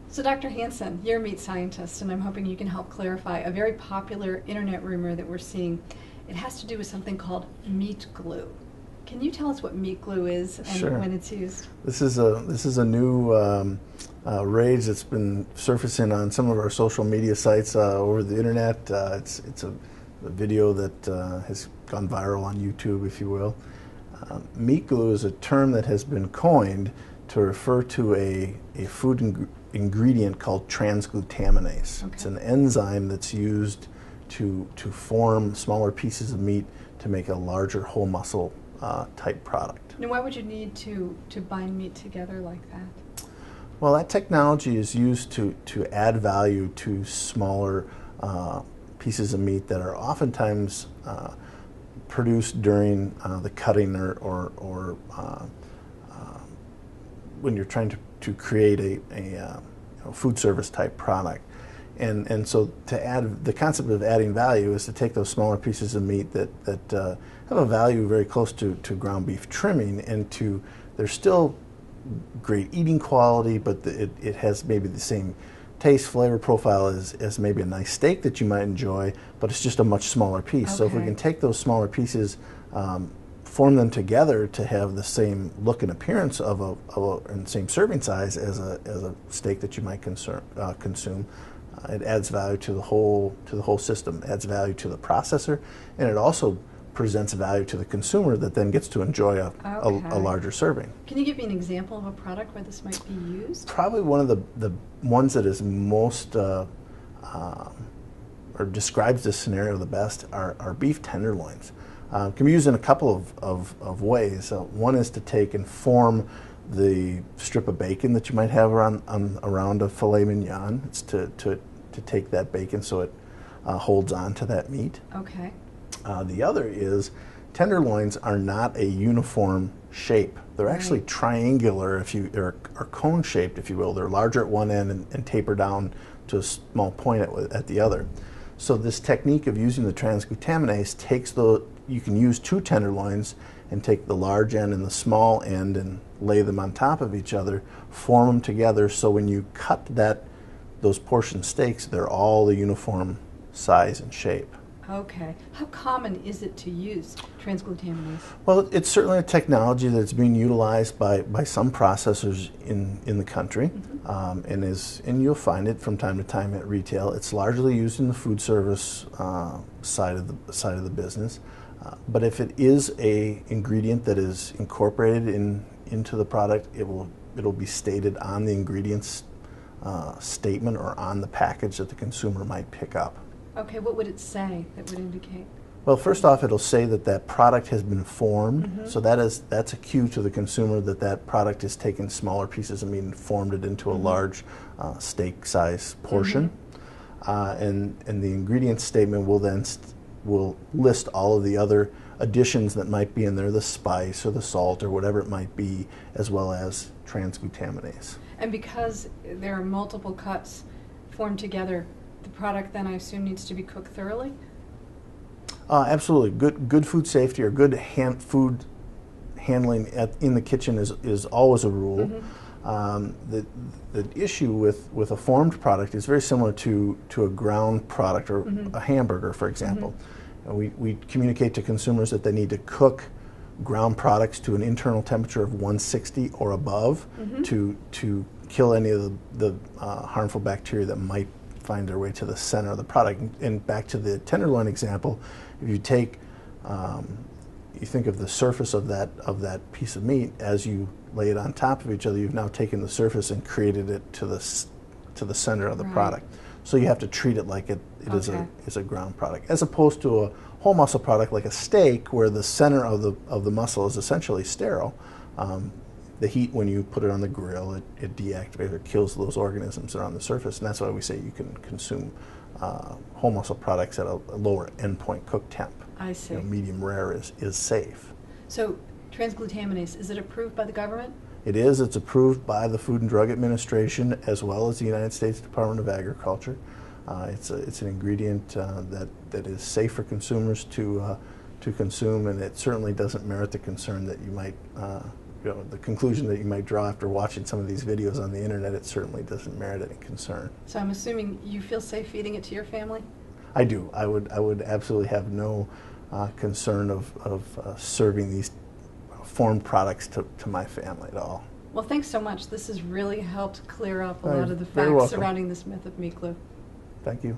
So Dr. Hansen, you're a meat scientist, and I'm hoping you can help clarify a very popular internet rumor that we're seeing. It has to do with something called meat glue. Can you tell us what meat glue is and Sure. when it's used? This is a new rage that's been surfacing on some of our social media sites over the internet. It's a video that has gone viral on YouTube, if you will. Meat glue is a term that has been coined to refer to a food ingredient called transglutaminase. Okay. It's an enzyme that's used to form smaller pieces of meat to make a larger whole muscle type product. Now, why would you need to bind meat together like that? Well, that technology is used to add value to smaller pieces of meat that are oftentimes produced during the cutting or when you're trying to create a food service type product. And so to add, the concept of adding value is to take those smaller pieces of meat that have a value very close to ground beef trimming, and they're still great eating quality, but it has maybe the same taste, flavor profile as maybe a nice steak that you might enjoy, but it's just a much smaller piece. So if we Okay. can take those smaller pieces, form them together to have the same look and appearance and same serving size as a steak that you might consume. It adds value to the whole system. It adds value to the processor, and it also presents value to the consumer that then gets to enjoy a Okay. larger serving. Can you give me an example of a product where this might be used? Probably one of the ones that is most or describes this scenario the best are beef tenderloins. Can be used in a couple of ways. One is to take and form the strip of bacon that you might have around a filet mignon. It's to take that bacon so it holds on to that meat. Okay. The other is tenderloins are not a uniform shape. They're actually Right. triangular, or cone shaped, if you will. They're larger at one end and taper down to a small point at the other. So this technique of using the transglutaminase you can use two tenderloins and take the large end and the small end and lay them on top of each other, form them together, so when you cut those portion steaks, they're all the uniform size and shape. Okay. How common is it to use transglutaminase? Well, it's certainly a technology that's being utilized by some processors in the country, and you'll find it from time to time at retail. It's largely used in the food service side of the business, but if it is a ingredient that is incorporated into the product, it'll be stated on the ingredients statement or on the package that the consumer might pick up. Okay, what would it say that would indicate? Well, first off, it'll say that product has been formed, so that's a cue to the consumer that product is taken smaller pieces of meat and formed it into a large steak size portion. And the ingredient statement will list all of the other additions that might be in there, the spice or the salt or whatever it might be, as well as transglutaminase. And because there are multiple cuts formed together, the product then I assume needs to be cooked thoroughly? Absolutely. Good food safety or good food handling in the kitchen is always a rule. The issue with a formed product is very similar to a ground product or a hamburger, for example. We communicate to consumers that they need to cook ground products to an internal temperature of 160 or above to kill any of the harmful bacteria that might find their way to the center of the product. And back to the tenderloin example, if you take, you think of the surface of that piece of meat as you lay it on top of each other, you've now taken the surface and created it to the center of the product. So you have to treat it like it is a ground product, as opposed to a whole muscle product like a steak, where the center of the muscle is essentially sterile. The heat, when you put it on the grill, it deactivates or kills those organisms that are on the surface, and that's why we say you can consume whole muscle products at a lower endpoint cook temp. I see. Medium rare is safe. So transglutaminase, is it approved by the government? It is. It's approved by the Food and Drug Administration as well as the United States Department of Agriculture. It's an ingredient that is safe for consumers to consume, and it certainly doesn't merit the concern that you might the conclusion that you might draw after watching some of these videos on the internet, it certainly doesn't merit any concern. So I'm assuming you feel safe feeding it to your family? I do. I would absolutely have no concern of serving these formed products to my family at all. Well, thanks so much. This has really helped clear up a You're lot of the very facts welcome. surrounding this myth of meat glue. Thank you.